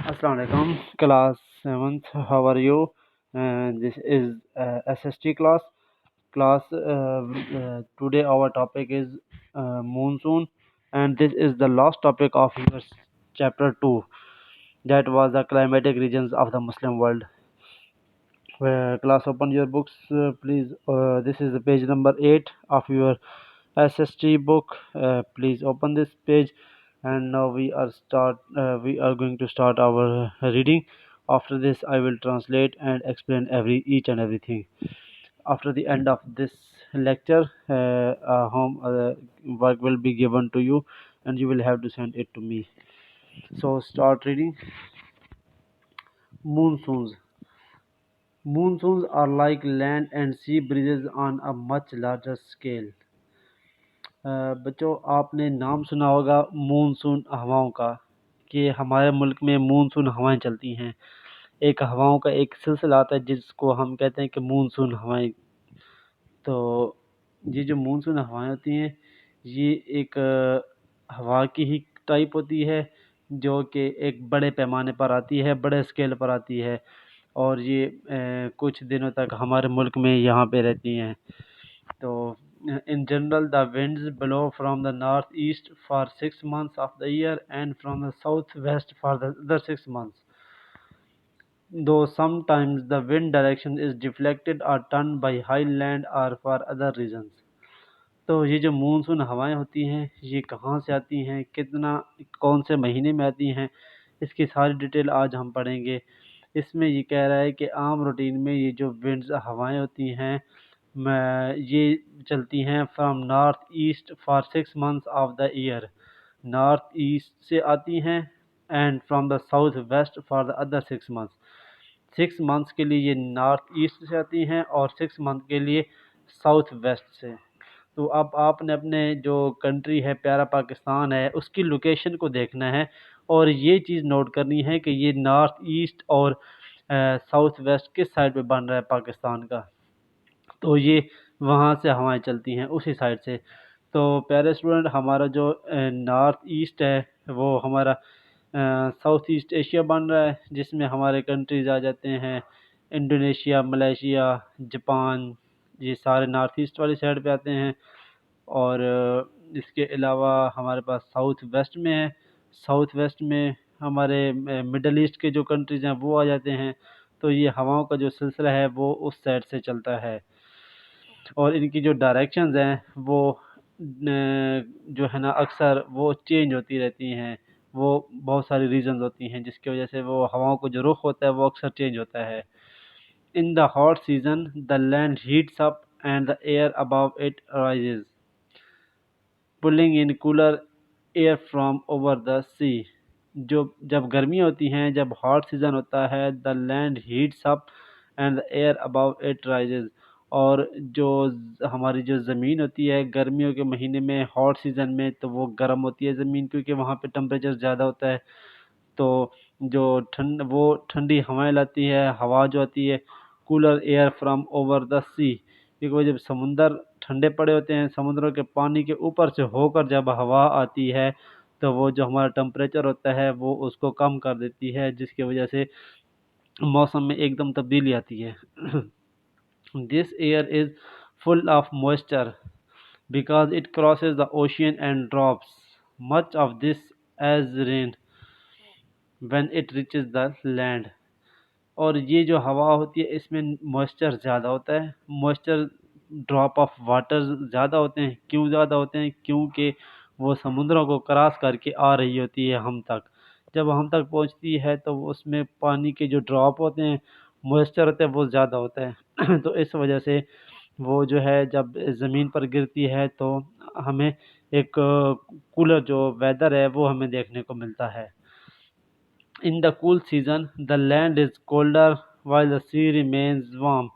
Assalamu alaikum, class 7th. How are you? This is SST class. Today our topic is monsoon, and this is the last topic of your chapter 2. That was the climatic regions of the Muslim world. Class, open your books, please. This is the page number 8 of your SST book. Please open this page, and now we are going to start our reading. After this, I will translate and explain each and everything. After the end of this lecture, home work will be given to you, and you will have to send it to me. So start reading. Monsoons. Monsoons are like land and sea breezes on a much larger scale. بچوں آپ نے نام سنا ہوگا monsoon ہواؤں کا کہ ہمارے ملک میں مونسون ہوائیں چلتی ہیں. ایک ہواؤں کا ایک سلسلہ آتا ہے جس کو ہم کہتے ہیں کہ مونسون ہوائیں. تو یہ جو مونسون ہوائیں ہوتی ہیں یہ ایک ہوا کی ہی ٹائپ ہوتی ہے جو کہ ایک بڑے پیمانے پر آتی ہے, بڑے اسکیل پر آتی ہے, اور یہ کچھ دنوں تک ہمارے ملک میں یہاں پہ رہتی ہیں. تو in general the winds blow from the northeast for 6 months of the year and from the southwest for the other 6 months, though sometimes the wind direction is deflected or turned by high land or for other reasons. تو یہ جو monsoon ہوائیں ہوتی ہیں یہ کہاں سے آتی ہیں, کون سے مہینے میں آتی ہیں, اس کی ساری ڈیٹیل آج ہم پڑھیں گے. اس میں یہ کہہ رہا ہے کہ عام روٹین میں یہ جو ونڈز ہوائیں ہوتی ہیں یہ چلتی ہیں from north east for 6 months of the year. North east سے آتی ہیں and from the south west for the other 6 months. 6 months کے لیے یہ نارتھ ایسٹ سے آتی ہیں اور 6 months کے لیے ساؤتھ ویسٹ سے. تو اب آپ نے اپنے جو کنٹری ہے پیارا پاکستان ہے اس کی لوکیشن کو دیکھنا ہے اور یہ چیز نوٹ کرنی ہے کہ یہ نارتھ ایسٹ اور ساؤتھ ویسٹ کس سائڈ پہ بن رہا ہے پاکستان کا. تو یہ وہاں سے ہوائیں چلتی ہیں اسی سائڈ سے. تو پیارے اسٹوڈنٹ, ہمارا جو نارتھ ایسٹ ہے وہ ہمارا ساؤتھ ایسٹ ایشیا بن رہا ہے جس میں ہمارے کنٹریز آ جاتے ہیں انڈونیشیا, ملیشیا, جاپان, یہ سارے نارتھ ایسٹ والی سائڈ پہ آتے ہیں. اور اس کے علاوہ ہمارے پاس ساؤتھ ویسٹ میں ہے. ساؤتھ ویسٹ میں ہمارے مڈل ایسٹ کے جو کنٹریز ہیں وہ آ جاتے ہیں. تو یہ ہواؤں کا جو سلسلہ ہے وہ اس سائڈ سے چلتا ہے اور ان کی جو ڈائریکشنز ہیں وہ جو ہے نا اکثر وہ چینج ہوتی رہتی ہیں. وہ بہت ساری ریزنز ہوتی ہیں جس کی وجہ سے وہ ہواؤں کو جو رخ ہوتا ہے وہ اکثر چینج ہوتا ہے. In the hot season, the land heats up and the air above it rises, pulling in cooler air from over the sea. جب گرمی ہوتی ہیں, جب ہاٹ سیزن ہوتا ہے, the land heats up and the air above it rises, اور جو ہماری جو زمین ہوتی ہے گرمیوں کے مہینے میں ہاٹ سیزن میں تو وہ گرم ہوتی ہے زمین کیونکہ وہاں پہ ٹمپریچر زیادہ ہوتا ہے. تو جو وہ ٹھنڈی ہوائیں لاتی ہے, ہوا جو آتی ہے cooler air from over the sea, کیونکہ وہ جب سمندر ٹھنڈے پڑے ہوتے ہیں, سمندروں کے پانی کے اوپر سے ہو کر جب ہوا آتی ہے تو وہ جو ہمارا ٹمپریچر ہوتا ہے وہ اس کو کم کر دیتی ہے جس کی وجہ سے موسم میں ایک دم تبدیلی آتی ہے. This air is full of moisture because it crosses the ocean and drops much of this as rain when it reaches the land. اور یہ جو ہوا ہوتی ہے اس میں موئسچر زیادہ ہوتا ہے, موئسچر ڈراپ آف واٹر زیادہ ہوتے ہیں. کیوں زیادہ ہوتے ہیں؟ کیونکہ وہ سمندروں کو کراس کر کے آ رہی ہوتی ہے ہم تک. جب ہم تک پہنچتی ہے تو اس میں پانی کے جو ڈراپ ہوتے ہیں, موئسچر ہوتا ہے وہ زیادہ ہوتا ہے. تو اس وجہ سے وہ جو ہے جب زمین پر گرتی ہے تو ہمیں ایک کولر جو ویدر ہے وہ ہمیں دیکھنے کو ملتا ہے. In the cool season, the land is colder while the sea remains warm.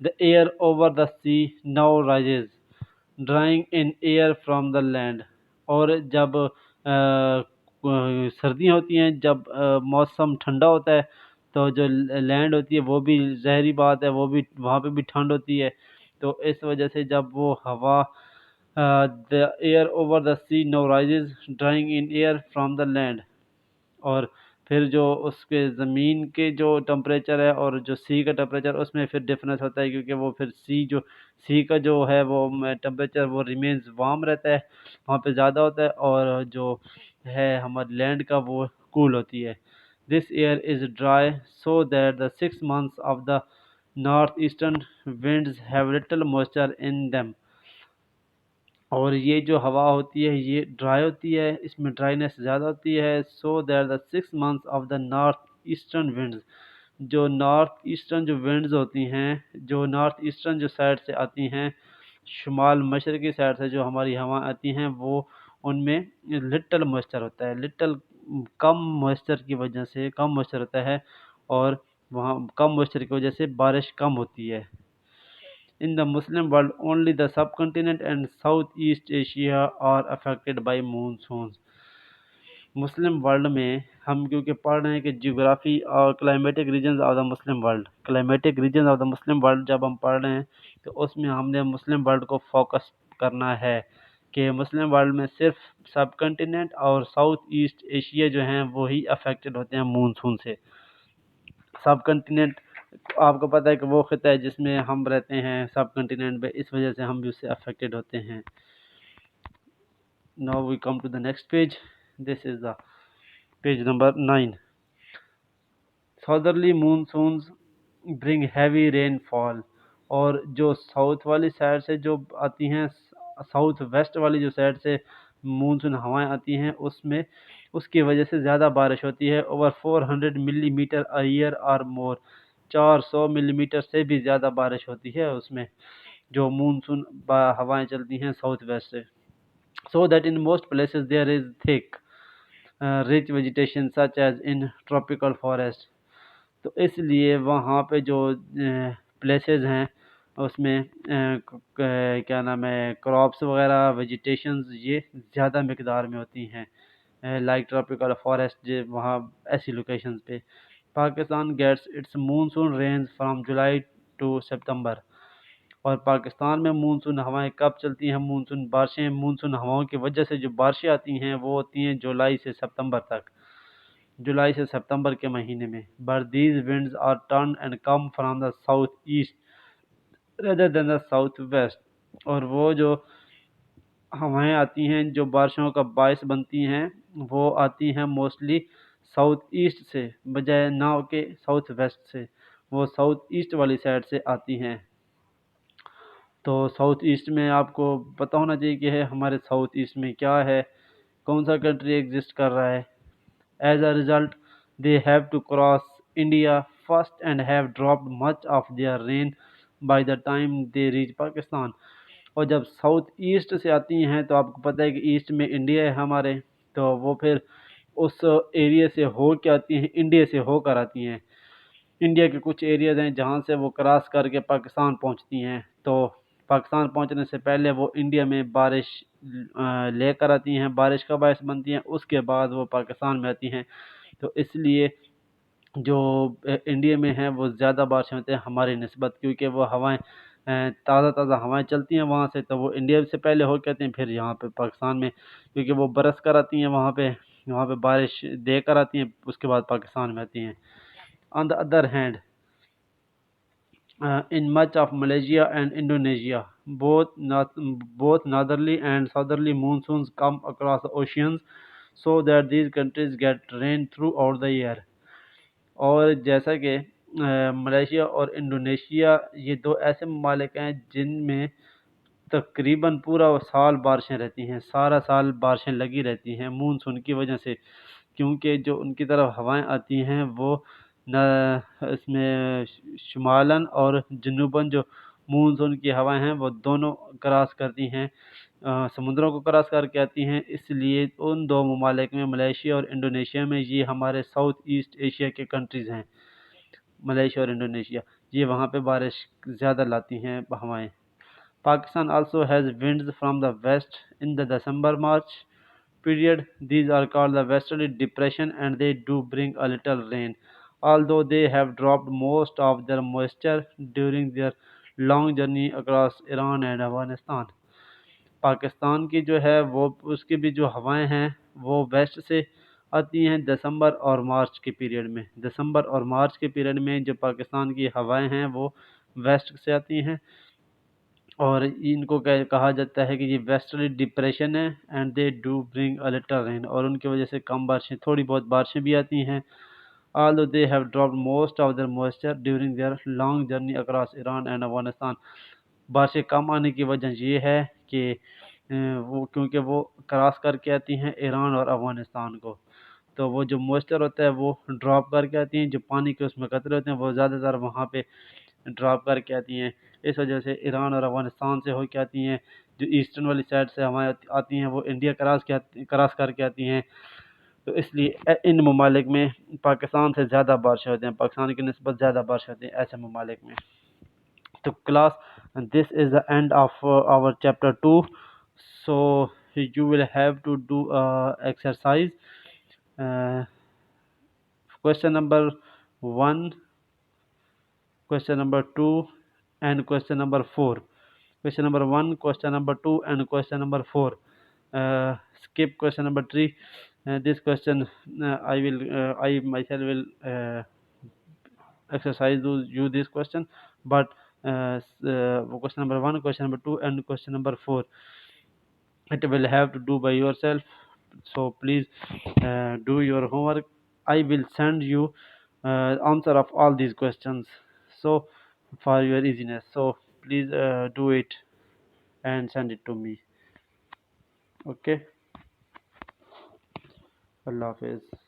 The air over the sea now rises, drawing in air from the land. اور جب سردیاں ہوتی ہیں, جب موسم ٹھنڈا ہوتا ہے تو جو لینڈ ہوتی ہے وہ بھی ظاہری بات ہے وہ بھی وہاں پہ بھی ٹھنڈ ہوتی ہے. تو اس وجہ سے جب وہ ہوا the air over the sea now rises, drawing in air from the land, اور پھر جو اس کے زمین کے جو ٹمپریچر ہے اور جو سی کا ٹمپریچر اس میں پھر ڈفرینس ہوتا ہے، کیونکہ وہ پھر سی کا جو ہے وہ ٹمپریچر وہ ریمینز وارم رہتا ہے، وہاں پہ زیادہ ہوتا ہے، اور جو ہے ہمارے لینڈ کا وہ کول ہوتی ہے. This air is dry so that the 6 months of the northeastern winds have little moisture in them. اور یہ جو ہوا ہوتی ہے یہ ڈرائی ہوتی ہے، اس میں ڈرائینس زیادہ ہوتی ہے. So that the 6 months of the north eastern winds, جو نارتھ ایسٹرن جو ونڈز ہوتی ہیں، جو نارتھ ایسٹرن جو سائڈ سے آتی ہیں، شمال مشرقی سائڈ سے جو ہماری ہوا آتی ہیں، وہ ان میں لٹل موئسچر ہوتا ہے، لٹل کم موئسچر کی وجہ سے کم موئسچر ہوتا ہے، اور وہاں کم موئسچر کی وجہ سے بارش کم ہوتی ہے. In the Muslim world, only the subcontinent and Southeast Asia are affected by monsoons. Muslim world میں ہم کیونکہ پڑھ رہے ہیں کہ جیوگرافی اور climatic regions of the Muslim world, climatic regions of the Muslim world جب ہم پڑھ رہے ہیں تو اس میں ہم نے مسلم ورلڈ کو فوکس کرنا ہے کہ مسلم ورلڈ میں صرف سب کنٹیننٹ اور ساؤتھ ایسٹ ایشیا جو ہیں وہی افیکٹڈ ہوتے ہیں مونسون سے. سب کنٹیننٹ آپ کو پتہ ہے کہ وہ خطہ ہے جس میں ہم رہتے ہیں سب کنٹیننٹ پہ، اس وجہ سے ہم بھی اس سے افیکٹڈ ہوتے ہیں. Now we come to the next page. This is the page number 9. Southerly monsoons bring heavy rainfall. اور جو ساؤتھ والی سائڈ سے جو آتی ہیں، ساؤتھ ویسٹ والی جو سائڈ سے مونسون ہوائیں آتی ہیں، اس کی وجہ سے زیادہ بارش ہوتی ہے. اوور 400 ملی میٹر اے ایئر اور مور، 400 ملی میٹر سے بھی زیادہ بارش ہوتی ہے اس میں جو مونسون ہوائیں چلتی ہیں ساؤتھ ویسٹ سے. So that in most places there is thick rich vegetation such as in tropical forest. تو اس لیے وہاں پہ جو پلیسز ہیں اس میں کیا نام ہے کراپس وغیرہ ویجیٹیشنز یہ زیادہ مقدار میں ہوتی ہیں، لائک ٹراپیکل فارسٹ وہاں ایسی لوکیشنز پہ. Pakistan gets its monsoon rains from July to September. اور پاکستان میں مونسون ہوائیں کب چلتی ہیں؟ مونسون ہواؤں کی وجہ سے جو بارشیں آتی ہیں وہ ہوتی ہیں جولائی سے سپتمبر تک، جولائی سے سپتمبر کے مہینے میں. But these winds are turned and come from the south east rather than the south west. اور وہ جو ہوائیں آتی ہیں جو بارشوں کا باعث بنتی ہیں وہ آتی ہیں موسٹلی ساؤتھ ایسٹ سے بجائے نہ کہ ساؤتھ ویسٹ سے، وہ ساؤتھ ایسٹ والی سائڈ سے آتی ہیں. تو ساؤتھ ایسٹ میں آپ کو پتہ ہونا چاہیے کہ ہمارے ساؤتھ ایسٹ میں کیا ہے، کون سا کنٹری ایگزسٹ کر رہا ہے. As a result they have to cross India first and have dropped much of their rain by the time they reach Pakistan. اور جب ساؤتھ ایسٹ سے آتی ہیں تو آپ کو پتہ ہے کہ ایسٹ میں انڈیا ہے ہمارے، تو وہ پھر اس ایریا سے ہو کے آتی ہیں، انڈیا سے ہو کر آتی ہیں. انڈیا کے کچھ ایریاز ہیں جہاں سے وہ کراس کر کے پاکستان پہنچتی ہیں، تو پاکستان پہنچنے سے پہلے وہ انڈیا میں بارش لے کر آتی ہیں، بارش کا باعث بنتی ہیں، اس کے بعد وہ پاکستان میں آتی ہیں. تو اس لیے جو انڈیا میں ہیں وہ زیادہ بارشیں ہوتے ہیں ہماری نسبت، کیونکہ وہ ہوائیں تازہ تازہ ہوائیں چلتی ہیں وہاں سے، تو وہ انڈیا سے پہلے ہو کے آتے ہیں، پھر یہاں پہ پاکستان میں کیونکہ وہ برس کر آتی ہیں وہاں پہ بارش دے کر آتی ہیں، اس کے بعد پاکستان میں آتی ہیں. On the other hand, in much of Malaysia and Indonesia, both northerly and southerly monsoons come across the oceans, so that these countries get rain throughout the year. اور جیسا کہ ملیشیا اور انڈونیشیا یہ دو ایسے ممالک ہیں جن میں تقریباً پورا سال بارشیں رہتی ہیں، سارا سال بارشیں لگی رہتی ہیں مونسون کی وجہ سے، کیونکہ جو ان کی طرف ہوائیں آتی ہیں وہ اس میں شمالاً اور جنوباً جو مونسون کی ہوائیں ہیں وہ دونوں کراس کرتی ہیں، سمندروں کو کراس کر کے آتی ہیں. اس لیے ان دو ممالک میں ملیشیا اور انڈونیشیا میں یہ ہمارے ساؤتھ ایسٹ ایشیا کے کنٹریز ہیں، ملیشیا اور انڈونیشیا یہ وہاں پہ بارش زیادہ لاتی ہیں ہوائیں. Pakistan also has winds from the west in the December-March period. These are called the westerly depression and they do bring a little rain, although they have dropped most of their moisture during their long journey across Iran and Afghanistan. Pakistan کی جو ہے وہ اس کی بھی جو ہوائیں ہیں وہ ویسٹ سے آتی ہیں دسمبر اور مارچ کے پیریڈ میں. دسمبر اور مارچ کے پیریڈ میں جو پاکستان کی ہوائیں ہیں وہ ویسٹ سے آتی ہیں، اور ان کو کہا جاتا ہے کہ یہ ویسٹرلی ڈپریشن ہے، and they do bring a little rain, اور ان کی وجہ سے کم بارشیں، تھوڑی بہت بارشیں بھی آتی ہیں. although they have dropped most of their moisture during their long journey across Iran and Afghanistan. بارشیں کم آنے کی وجہ یہ ہے کہ وہ کیونکہ وہ کراس کر کے آتی ہیں ایران اور افغانستان کو، تو وہ جو موئسچر ہوتا ہے وہ ڈراپ کر کے آتی ہیں، جو پانی کے اس میں قطرے ہوتے ہیں وہ زیادہ تر وہاں پہ ڈراپ کر کے آتی ہیں. اس وجہ سے ایران اور افغانستان سے ہو کے آتی ہیں. جو ایسٹرن والی سائڈ سے ہمیں آتی ہیں وہ انڈیا کراس کر کے آتی ہیں. تو اس لیے ان ممالک میں پاکستان سے زیادہ بارشیں ہوتے ہیں، پاکستان کی نسبت زیادہ بارشیں ہوتی ہیں ایسے ممالک میں. تو class this is the end of our chapter 2. So you will have to do exercise. Question number 1, question number 2, and question number 4. Question number 1, question number 2, and question number 4. Skip question number 3. This question I myself will exercise you this question, but question number 1, question number 2, and question number 4, it will have to do by yourself. So please do your homework. I will send you answer of all these questions, so for your easiness. So please do it and send it to me. Okay. Allah Hafiz.